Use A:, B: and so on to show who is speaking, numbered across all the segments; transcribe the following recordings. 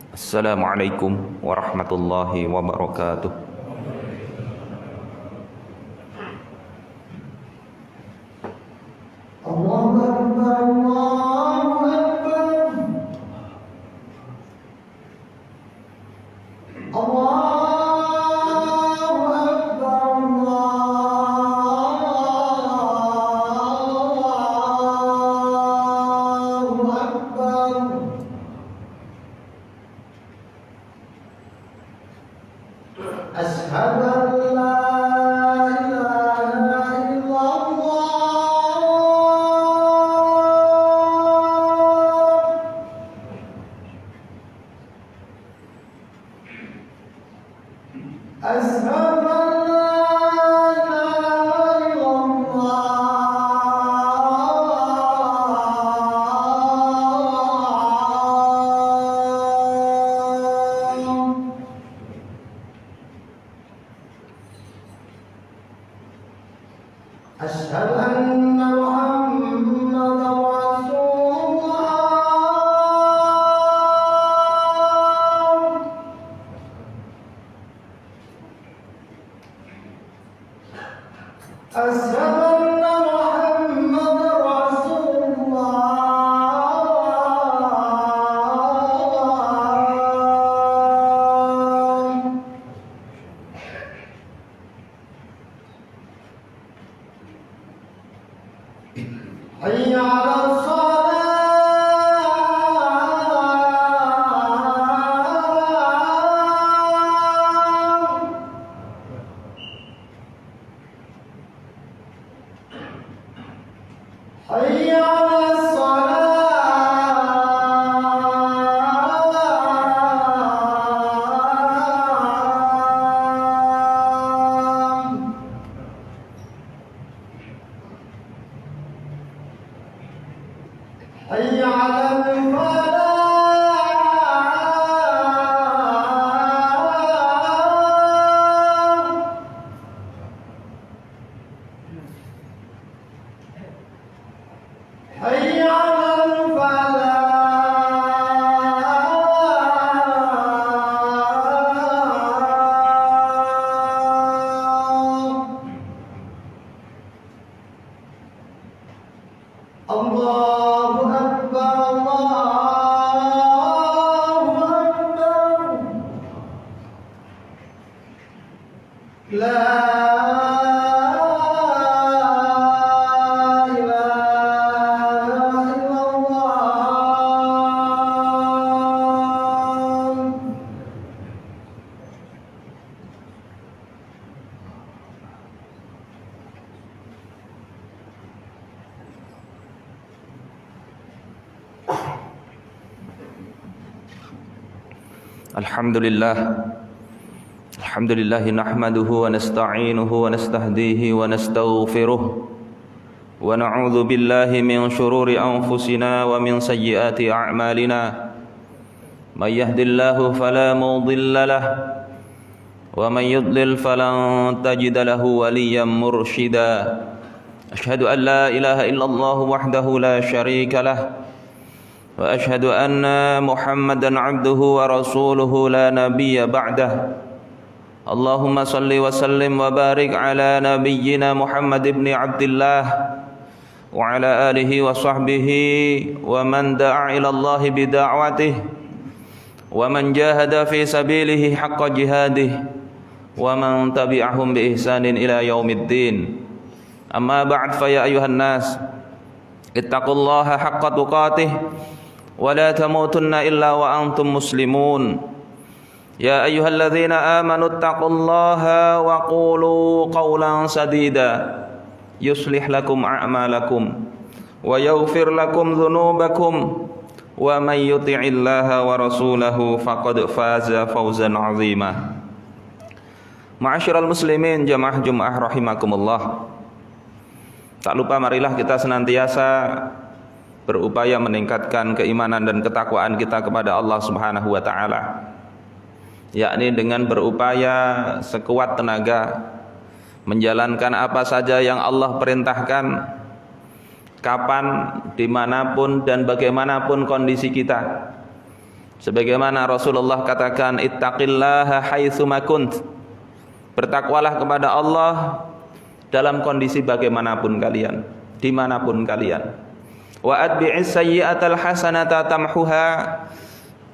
A: Assalamualaikum warahmatullahi wabarakatuh.
B: Allahu Akbar, Allahu Akbar. Allahu Akbar, Allahu Akbar. Asyhadu an la ilaha illallah. Asyhadu an la ilaha illallah. Asyhadu anna Muhammadar Rasulullah. Asyhadu anna Muhammadar Rasulullah. Hayya 'alas shalah. Hayya 'alas shalah. Hayya 'alal falah. Hayya 'alal falah. Allahu Akbar, Allahu Akbar. La ilaha illallah.
A: Alhamdulillah nahmaduhu wa nasta'inuhu wa nastahdihi wa nastaghfiruh wa na'udzu billahi min shururi anfusina wa min sayyiati a'malina. May yahdihillahu fala mudilla lahu wa may yudlil falan tajida lahu waliyyan mursyida. Asyhadu an la ilaha illallah wahdahu la syarika lah wa asyhadu anna Muhammadan 'abduhu wa rasuluhu la nabiyya ba'dah. Allahumma salli wa sallim wa barik ala nabiyyina Muhammad ibn Abdillah wa ala alihi wa sahbihi wa man da'a ila Allah bi da'watihi wa man jahada fi sabilihi haqqa jihadihi wa man tabi'ahum bi ihsanin ila yaumiddin. Amma ba'd, fa ya ayuhan nas ittaqullaha haqqa tuqatih wa la tamutunna illa wa antum muslimun. Ya ayyuhalladzina amanu ittaqullaha wa qulu qawlan sadida yuslih lakum a'malakum wa yaghfir lakum dhunubakum wa may yuti'illaha wa rasulahu faqad faza fawzan 'azima. Ma'asyiral muslimin jamaah Jumat rahimakumullah. Tak lupa marilah kita senantiasa berupaya meningkatkan keimanan dan ketakwaan kita kepada Allah Subhanahu wa taala, yakni dengan berupaya sekuat tenaga menjalankan apa saja yang Allah perintahkan, kapan, dimanapun dan bagaimanapun kondisi kita, Sebagaimana Rasulullah katakan, ittaqillaha haitsuma kunt. Bertakwalah kepada Allah dalam kondisi bagaimanapun kalian, dimanapun kalian. Wa atbi'is sayyi'atal hasanata tamhuha,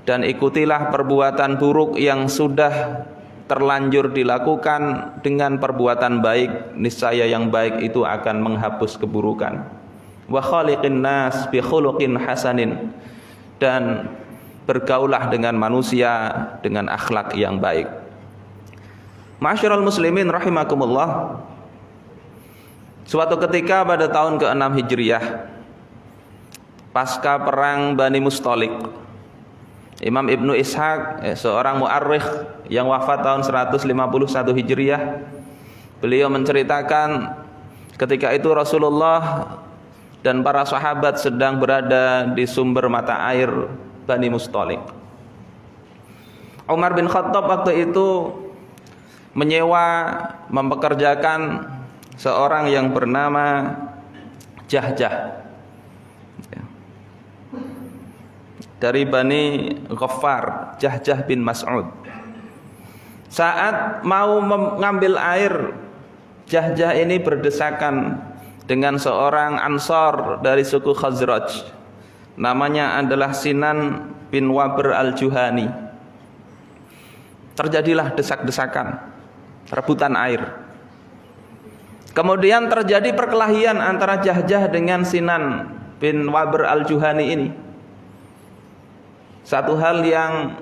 A: dan ikutilah perbuatan buruk yang sudah terlanjur dilakukan dengan perbuatan baik, niscaya yang baik itu akan menghapus keburukan. Wa khaliqin nas bi khuluqin hasanin, dan bergaulah dengan manusia dengan akhlak yang baik. Ma'asyiral muslimin rahimakumullah. Suatu ketika pada tahun ke-6 Hijriah, pasca perang Bani Mustalik, Imam Ibnu Ishaq, seorang mu'arrikh yang wafat tahun 151 Hijriah, beliau menceritakan ketika itu Rasulullah dan para sahabat sedang berada di sumber mata air Bani Mustalik. Umar bin Khattab waktu itu mempekerjakan seorang yang bernama Jahjah dari Bani Ghaffar, Jahjah bin Mas'ud. Saat mau mengambil air, Jahjah ini berdesakan dengan seorang Ansar dari suku Khazraj. Namanya adalah Sinan bin Wabr al-Juhani. Terjadilah desak-desakan, rebutan air. Kemudian terjadi perkelahian antara Jahjah dengan Sinan bin Wabr al-Juhani ini. Satu hal yang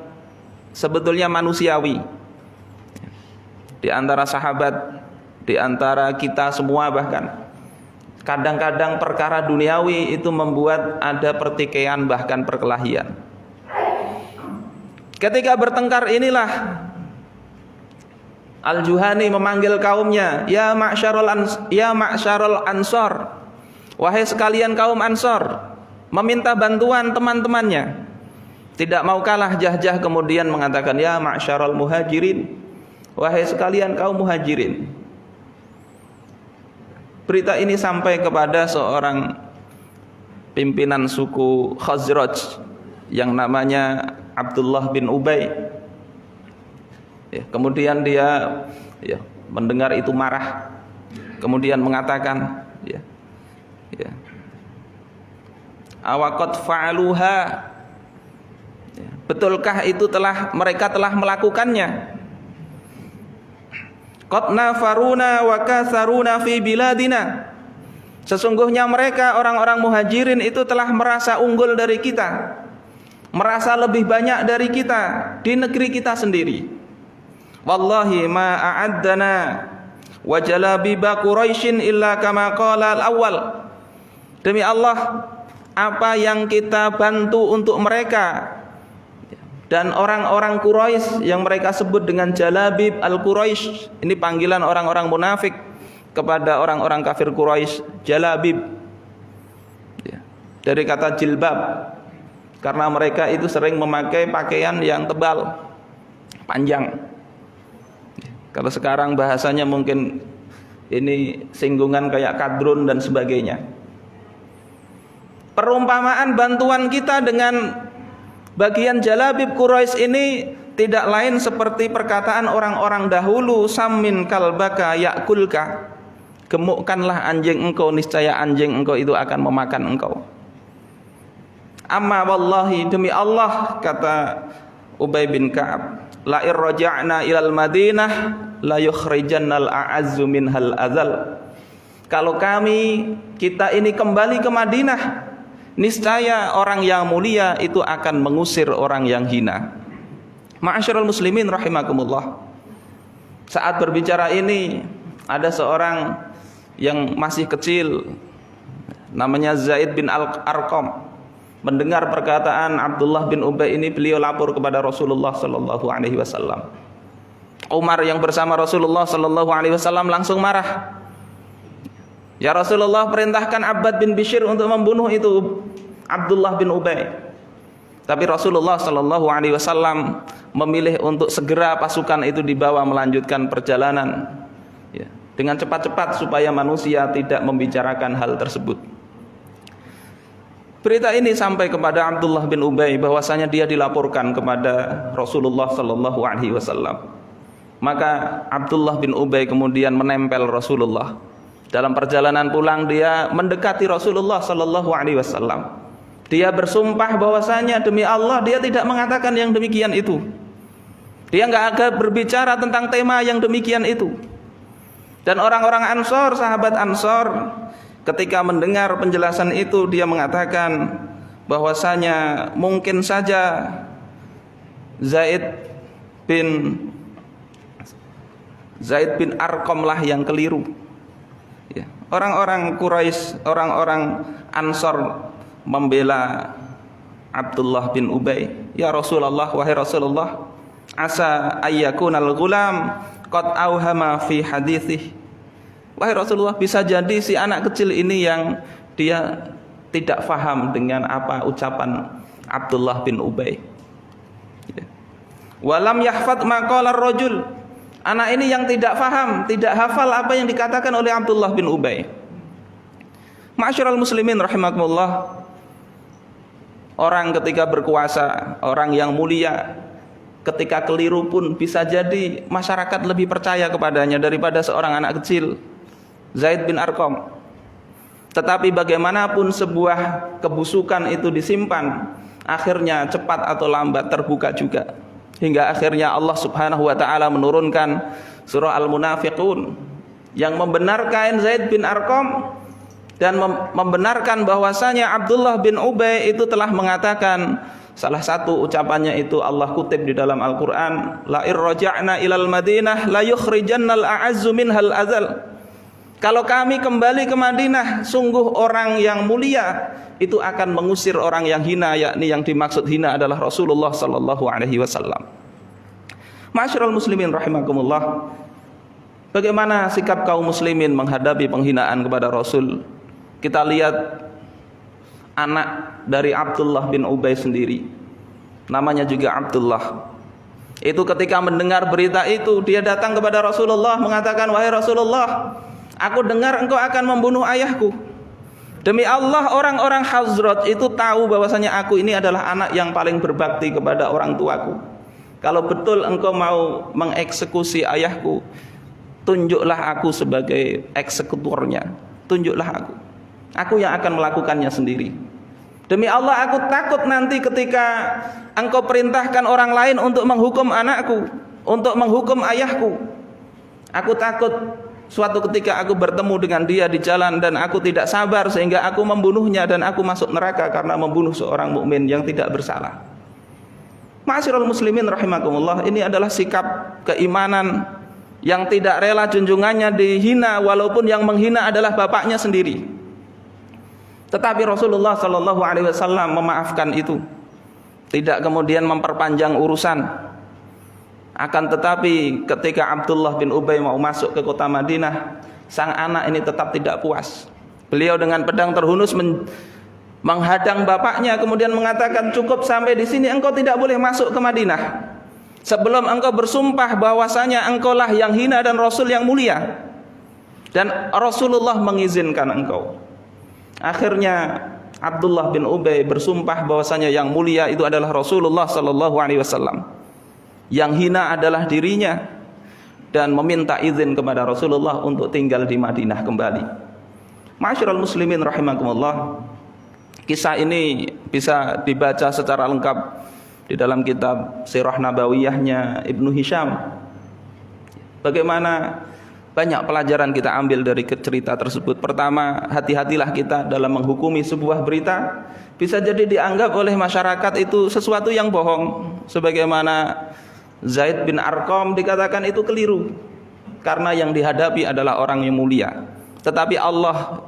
A: sebetulnya manusiawi di antara sahabat, di antara kita semua bahkan. Kadang-kadang perkara duniawi itu membuat ada pertikaian bahkan perkelahian. Ketika bertengkar inilah Al-Juhani memanggil kaumnya, ya ma'syarul ansar, wahai sekalian kaum Ansar, meminta bantuan teman-temannya. Tidak mau kalah, Jahjah kemudian mengatakan, ya ma'syarul muhajirin, wahai sekalian kaum muhajirin. Berita ini sampai kepada seorang pimpinan suku Khazraj yang namanya Abdullah bin Ubay. Kemudian dia mendengar itu marah, kemudian mengatakan, awaqad fa'aluha, betulkah itu mereka telah melakukannya? Qad nafaruna wa kasaruna fi biladina, sesungguhnya mereka orang-orang muhajirin itu telah merasa unggul dari kita, merasa lebih banyak dari kita di negeri kita sendiri. Wallahi ma a'addana wa jalabiba Quraisyin illa kama qala al-awwal, demi Allah, apa yang kita bantu untuk mereka dan orang-orang Quraisy yang mereka sebut dengan Jalabib al-Quraisy, ini panggilan orang-orang munafik kepada orang-orang kafir Quraisy, Jalabib, dari kata jilbab, karena mereka itu sering memakai pakaian yang tebal, panjang. Kalau sekarang bahasanya mungkin ini singgungan kayak kadrun dan sebagainya. Perumpamaan bantuan kita dengan bagian Jalabib Quraisy ini tidak lain seperti perkataan orang-orang dahulu, sammin kalbaka yakulka, gemukkanlah anjing engkau, niscaya anjing engkau itu akan memakan engkau. Amma wallahi, demi Allah, kata Ubay bin Ka'ab, la irraja'na ilal Madinah la yukhrijannal a'azzu minhal azal. Kalau kita ini kembali ke Madinah, niscaya orang yang mulia itu akan mengusir orang yang hina. Ma'asyiral muslimin rahimakumullah. Saat berbicara ini, ada seorang yang masih kecil, namanya Zaid bin Arqam, mendengar perkataan Abdullah bin Ubay ini, beliau lapor kepada Rasulullah sallallahu alaihi wasallam. Umar yang bersama Rasulullah sallallahu alaihi wasallam langsung marah. Ya Rasulullah, perintahkan Abbad bin Bishr untuk membunuh itu Abdullah bin Ubay. Tapi Rasulullah sallallahu alaihi wasallam memilih untuk segera pasukan itu dibawa melanjutkan perjalanan dengan cepat-cepat supaya manusia tidak membicarakan hal tersebut. Berita ini sampai kepada Abdullah bin Ubay bahwasanya dia dilaporkan kepada Rasulullah sallallahu alaihi wasallam. Maka Abdullah bin Ubay kemudian menempel Rasulullah. Dalam perjalanan pulang dia mendekati Rasulullah sallallahu alaihi wasallam. Dia bersumpah bahwasanya demi Allah dia tidak mengatakan yang demikian itu. Dia enggak agak berbicara tentang tema yang demikian itu. Dan orang-orang Ansor, sahabat Ansor, ketika mendengar penjelasan itu dia mengatakan bahwasanya mungkin saja Zaid bin Arqam lah yang keliru. Ya. Orang-orang Quraisy, orang-orang Ansor membela Abdullah bin Ubay. Ya Rasulullah, wahai Rasulullah, asa ayyakunal gulam qad auhama fi haditsih. Wahai Rasulullah, bisa jadi si anak kecil ini yang dia tidak faham dengan apa ucapan Abdullah bin Ubay. Walam yahfad maqalar rajul. Anak ini yang tidak faham, tidak hafal apa yang dikatakan oleh Abdullah bin Ubay. Ma'asyiral muslimin rahimakumullah. Orang ketika berkuasa, orang yang mulia, ketika keliru pun bisa jadi masyarakat lebih percaya kepadanya daripada seorang anak kecil, Zaid bin Arqam. Tetapi bagaimanapun sebuah kebusukan itu disimpan, akhirnya cepat atau lambat terbuka juga. Hingga akhirnya Allah Subhanahu wa taala menurunkan surah Al-Munafiqun yang membenarkan Zaid bin Arqam dan membenarkan bahwasanya Abdullah bin Ubay itu telah mengatakan, salah satu ucapannya itu Allah kutip di dalam Al-Qur'an, la irja'na ilal Madinah la yukhrijannal a'azzu minhal azal. Kalau kami kembali ke Madinah, sungguh orang yang mulia itu akan mengusir orang yang hina, yakni yang dimaksud hina adalah Rasulullah sallallahu alaihi wasallam. Ma'asyiral muslimin rahimakumullah. Bagaimana sikap kaum muslimin menghadapi penghinaan kepada Rasul? Kita lihat anak dari Abdullah bin Ubay sendiri, namanya juga Abdullah. Itu ketika mendengar berita itu, dia datang kepada Rasulullah mengatakan, wahai Rasulullah, aku dengar engkau akan membunuh ayahku. Demi Allah, orang-orang Hazrat itu tahu bahwasanya aku ini adalah anak yang paling berbakti kepada orang tuaku. Kalau betul engkau mau mengeksekusi ayahku, tunjuklah aku sebagai eksekutornya. Tunjuklah aku. Aku yang akan melakukannya sendiri. Demi Allah, aku takut nanti ketika engkau perintahkan orang lain untuk menghukum anakku, untuk menghukum ayahku. Aku takut suatu ketika aku bertemu dengan dia di jalan dan aku tidak sabar sehingga aku membunuhnya dan aku masuk neraka karena membunuh seorang mukmin yang tidak bersalah. Ma'asyiral muslimin rahimakumullah, ini adalah sikap keimanan yang tidak rela junjungannya dihina walaupun yang menghina adalah bapaknya sendiri. Tetapi Rasulullah sallallahu alaihi wasallam memaafkan itu. Tidak kemudian memperpanjang urusan. Akan tetapi ketika Abdullah bin Ubay mau masuk ke kota Madinah, sang anak ini tetap tidak puas. Beliau dengan pedang terhunus menghadang bapaknya, kemudian mengatakan, cukup sampai di sini, engkau tidak boleh masuk ke Madinah sebelum engkau bersumpah bahwasanya engkaulah yang hina dan Rasul yang mulia, dan Rasulullah mengizinkan engkau. Akhirnya Abdullah bin Ubay bersumpah bahwasanya yang mulia itu adalah Rasulullah sallallahu alaihi wasallam, yang hina adalah dirinya, dan meminta izin kepada Rasulullah untuk tinggal di Madinah kembali. Ma'asyiral muslimin rahimakumullah. Kisah ini bisa dibaca secara lengkap di dalam kitab Sirah Nabawiyahnya Ibnu Hisham. Bagaimana banyak pelajaran kita ambil dari cerita tersebut. Pertama, hati-hatilah kita dalam menghukumi sebuah berita. Bisa jadi dianggap oleh masyarakat itu sesuatu yang bohong. Sebagaimana Zaid bin Arqam dikatakan itu keliru, karena yang dihadapi adalah orang yang mulia. Tetapi Allah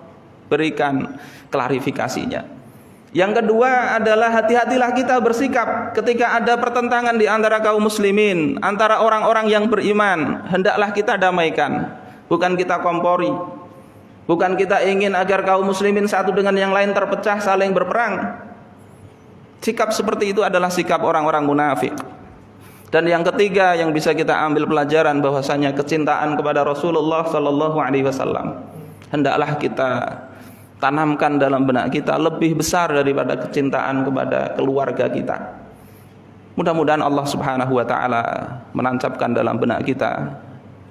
A: berikan klarifikasinya. Yang kedua adalah hati-hatilah kita bersikap ketika ada pertentangan di antara kaum muslimin, antara orang-orang yang beriman. Hendaklah kita damaikan, bukan kita kompori. Bukan kita ingin agar kaum muslimin satu dengan yang lain terpecah, saling berperang. Sikap seperti itu adalah sikap orang-orang munafik. Dan yang ketiga yang bisa kita ambil pelajaran bahwasanya kecintaan kepada Rasulullah sallallahu alaihi wasallam hendaklah kita tanamkan dalam benak kita lebih besar daripada kecintaan kepada keluarga kita. Mudah-mudahan Allah Subhanahu wa taala menancapkan dalam benak kita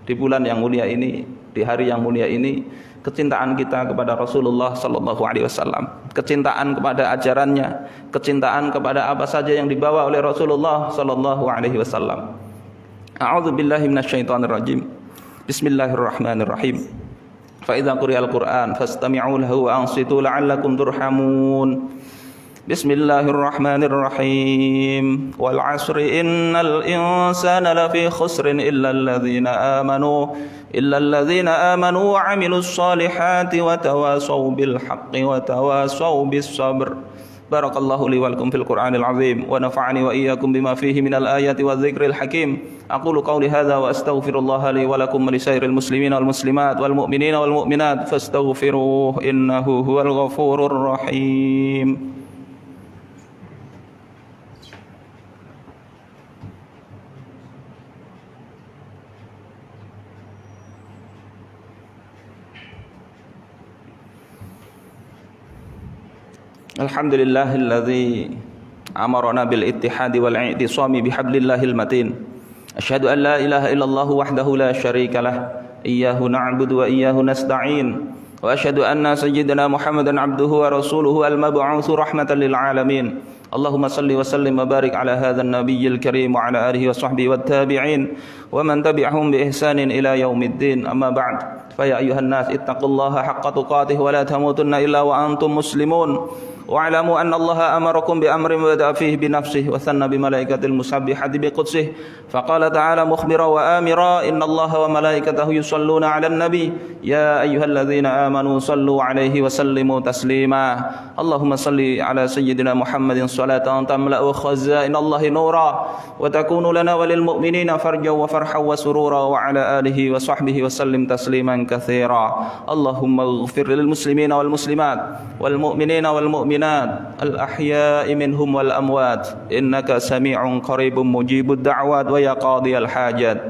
A: di bulan yang mulia ini, di hari yang mulia ini, kecintaan kita kepada Rasulullah sallallahu alaihi wasallam, kecintaan kepada ajarannya, kecintaan kepada apa saja yang dibawa oleh Rasulullah sallallahu alaihi wasallam. A'udzu billahi minasyaitonir rajim. Bismillahirrahmanirrahim. Fa idza quri'al Qur'an fastami'u lahu wa ansitu la'allakum turhamun. Bismillahirrahmanirrahim. Wal 'asri innal insana lafi khusrin illa alladhina amanu wa 'amilus solihati wa tawasaw bil haqqi wa tawasaw bis sabr. Barakallahu li wa lakum fil Qur'anil 'azim wa nafa'ani wa iyyakum bima fihi minal ayati wadh-dhikril hakim. Aqulu qawli hadza wa astaghfirullaha li wa lakum wa lisairil muslimina wal muslimat wal mu'minina wal mu'minat fastaghfiruhu innahu huwal ghafurur rahim. Alhamdulillahilladzi amarna bil ittihadi wal i'tisami bihablillahil matin. Asyhadu an la ilaha illallah wahdahu la syarikalah. Iyyahu na'budu wa iyyahu nasta'in. Wa asyhadu anna sayyidina Muhammadan abduhu wa rasuluhu al-mab'utsu rahmatan lil alamin. Allahumma salli wa sallim wa barik ala hadzal nabiyyil karim wa ala alihi wa sahbihi wat tabi'in wa man tabi'ahum bi ihsanin ila yaumiddin. Amma ba'd. Fa ya ayyuhan nas ittaqullaha haqqa tuqatih wa la tamutunna illa wa antum muslimun. واعلموا أن الله أمركم بأمر بدأ فيه بنفسه وثنى بملائكة المسبحة بقدسه فقال تعالى مخبرا وآمرا إن الله وملائكته يصلون على النبي يا أيها الذين آمنوا صلوا عليه وسلموا تسليما اللهم صل على سيدنا محمد صلاة تملأ خزائن الله نورا وتكون لنا وللمؤمنين فرجا وفرحا وسرورا وعلى آله وصحبه وسلم تسليما كثيرا اللهم اغفر للمسلمين والمسلمات والمؤمنين والمؤمنات الأحياء منهم والأموات إنك سميع قريب مجيب الدعوات ويا قاضي الحاجات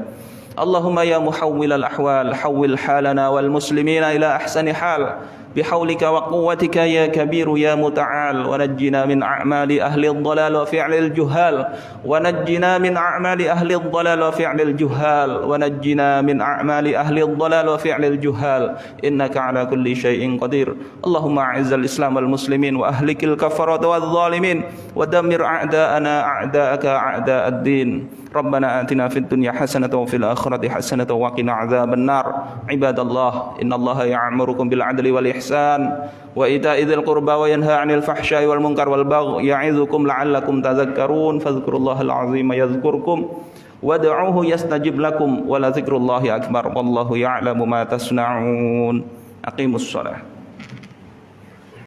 A: اللهم يا محول الأحوال حول حالنا والمسلمين إلى أحسن حال بحولك وقوتك يا كبير يا متعال ونجنا من أعمال أهل الضلال وفعل الجهال ونجنا من أعمال أهل الضلال وفعل الجهال ونجنا من أعمال أهل الضلال وفعل الجهال إنك على كل شيء قدير اللهم أعز الإسلام والمسلمين وأهلك الكفرة والظالمين ودمر أعداءنا أعداءك أعداء الدين ربنا آتنا في الدنيا حسنة وفي الآخرة حسنة وقنا عذاب النار عباد الله إن الله يأمركم بالعدل والإحسان وإيتاء ذي القربى وينهى عن الفحشاء والمنكر والبغي يعظكم لعلكم تذكرون فاذكروا الله العظيم يذكركم وادعوه يستجب لكم ولذكر الله أكبر والله يعلم ما تصنعون أقيموا الصلاة